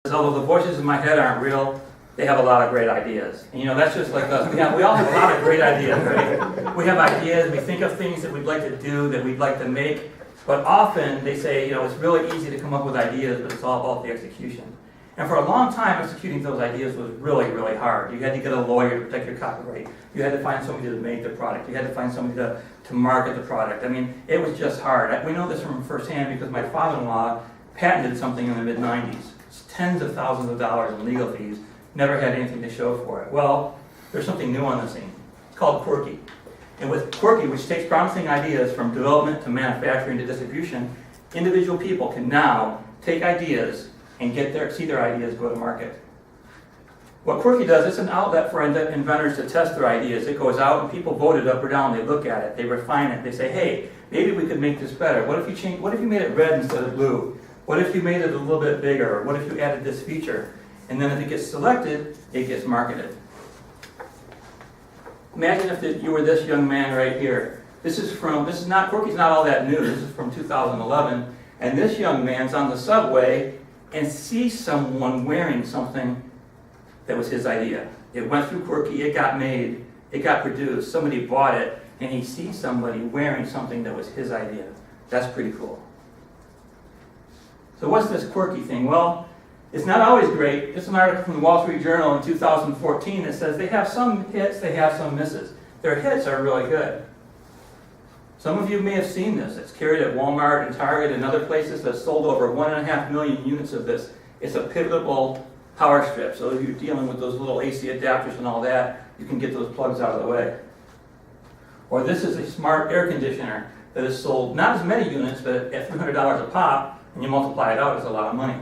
Although the voices in my head aren't real, they have a lot of great ideas. And that's just like us. We all have a lot of great ideas, right? We have ideas, we think of things that we'd like to do, that we'd like to make, but often they say, it's really easy to come up with ideas, but it's all about the execution. And for a long time, executing those ideas was really, really hard. You had to get a lawyer to protect your copyright. You had to find somebody to make the product. You had to find somebody to market the product. I mean, it was just hard. We know this from firsthand because my father-in-law patented something in the mid-90s. Tens of thousands of dollars in legal fees, never had anything to show for it. Well, there's something new on the scene. It's called Quirky. And with Quirky, which takes promising ideas from development to manufacturing to distribution, individual people can now take ideas and see their ideas go to market. What Quirky does, it's an outlet for inventors to test their ideas. It goes out and people vote it up or down, they look at it, they refine it, they say, hey, maybe we could make this better. What if you made it red instead of blue? What if you made it a little bit bigger? What if you added this feature? And then if it gets selected, it gets marketed. Imagine if you were this young man right here. Quirky's not all that new. This is from 2011. And this young man's on the subway and sees someone wearing something that was his idea. It went through Quirky, it got made, it got produced, somebody bought it, and he sees somebody wearing something that was his idea. That's pretty cool. So what's this Quirky thing? Well, it's not always great. It's an article from the Wall Street Journal in 2014 that says they have some hits, they have some misses. Their hits are really good. Some of you may have seen this. It's carried at Walmart and Target and other places that's sold over 1.5 million units of this. It's a pivotable power strip. So if you're dealing with those little AC adapters and all that, you can get those plugs out of the way. Or this is a smart air conditioner that is sold, not as many units, but at $300 a pop, and you multiply it out, it's a lot of money.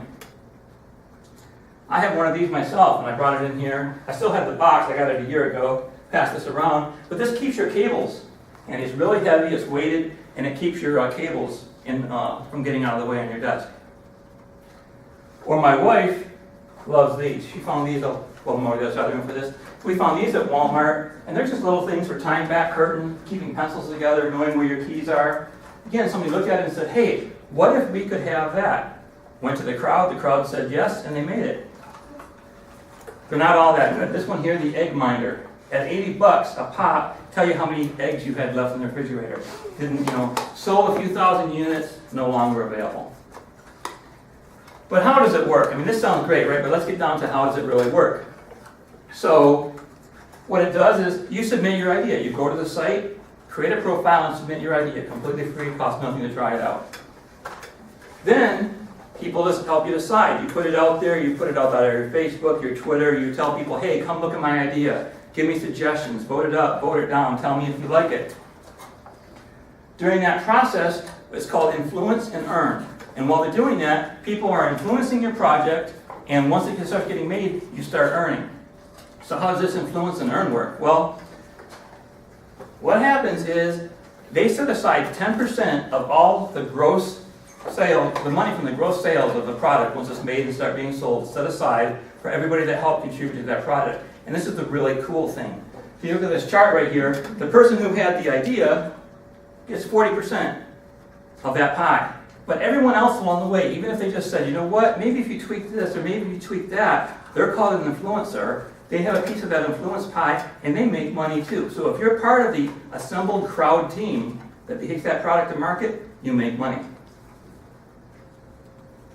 I have one of these myself, and I brought it in here. I still have the box, I got it a year ago, passed this around. But this keeps your cables, and it's really heavy, it's weighted, and it keeps your cables from getting out of the way on your desk. Or my wife loves these. She found these, more the other room for this. We found these at Walmart, and they're just little things for tying back curtain, keeping pencils together, knowing where your keys are. Again, somebody looked at it and said, hey, what if we could have that? Went to the crowd said yes, and they made it. They're not all that good. This one here, the egg minder, at $80 a pop, tell you how many eggs you had left in the refrigerator. Sold a few thousand units, no longer available. But how does it work? I mean, this sounds great, right? But let's get down to how does it really work. So, what it does is you submit your idea. You go to the site, create a profile, and submit your idea. Completely free, costs nothing to try it out. Then, people just help you decide. You put it out there, you put it out on your Facebook, your Twitter, you tell people, hey, come look at my idea. Give me suggestions, vote it up, vote it down, tell me if you like it. During that process, it's called influence and earn. And while they're doing that, people are influencing your project, and once it starts getting made, you start earning. So how does this influence and earn work? Well, what happens is they set aside 10% of all the gross sales, the money from the gross sales of the product once it's made and start being sold, set aside for everybody that helped contribute to that product. And this is the really cool thing. If you look at this chart right here, the person who had the idea gets 40% of that pie. But everyone else along the way, even if they just said, you know what, maybe if you tweak this or maybe if you tweak that, they're called an influencer. They have a piece of that influence pie and they make money too. So if you're part of the assembled crowd team that takes that product to market, you make money.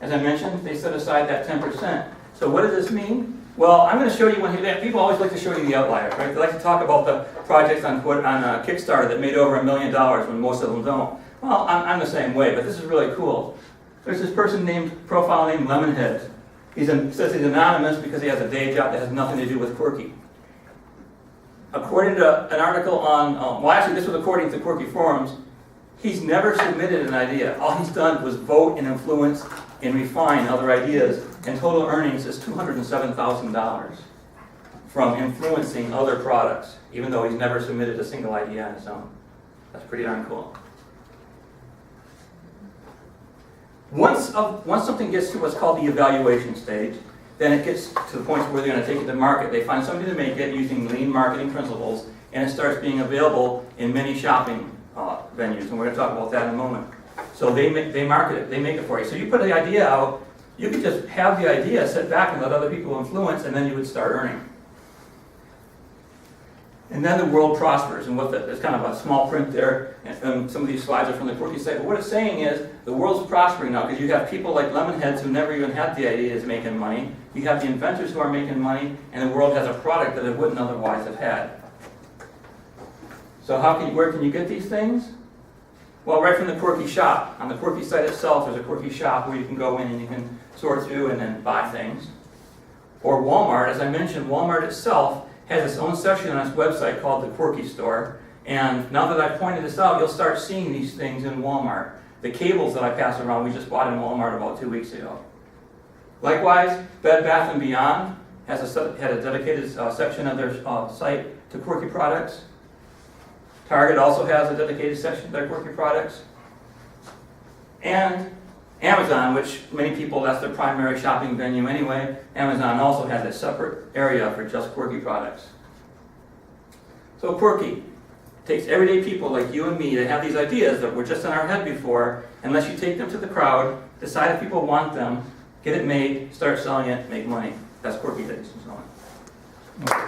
As I mentioned, they set aside that 10%. So what does this mean? Well, I'm going to show you one here. People always like to show you the outliers, right? They like to talk about the projects on Kickstarter that made over $1 million when most of them don't. Well, I'm the same way, but this is really cool. There's this person profile named Lemonhead. Says he's anonymous because he has a day job that has nothing to do with Quirky. According to an article on, this was according to Quirky forums, he's never submitted an idea. All he's done was vote and influence and refine other ideas, and total earnings is $207,000 from influencing other products, even though he's never submitted a single idea on his own. That's pretty darn cool. Once something gets to what's called the evaluation stage, then it gets to the point where they're going to take it to market. They find somebody to make it using lean marketing principles, and it starts being available in many shopping venues, and we're going to talk about that in a moment. So they market it, they make it for you. So you put the idea out, You could just have the idea, sit back and let other people influence, and then you would start earning. And then the world prospers, and there's kind of a small print there, and some of these slides are from the Quirky site, but what it's saying is, the world's prospering now, because you have people like Lemonheads who never even had the idea of making money, you have the inventors who are making money, and the world has a product that it wouldn't otherwise have had. So where can you get these things? Well, right from the Quirky shop. On the Quirky site itself, there's a Quirky shop where you can go in and you can sort through and then buy things. Or Walmart, as I mentioned, Walmart itself has its own section on its website called the Quirky store. And now that I've pointed this out, you'll start seeing these things in Walmart. The cables that I pass around, we just bought in Walmart about 2 weeks ago. Likewise, Bed Bath & Beyond had a dedicated section of their site to Quirky products. Target also has a dedicated section to their Quirky products. And Amazon, which many people, that's their primary shopping venue anyway, Amazon also has a separate area for just Quirky products. So Quirky takes everyday people like you and me that have these ideas that were just in our head before, unless you take them to the crowd, decide if people want them, get it made, start selling it, make money. That's Quirky, ladies and gentlemen.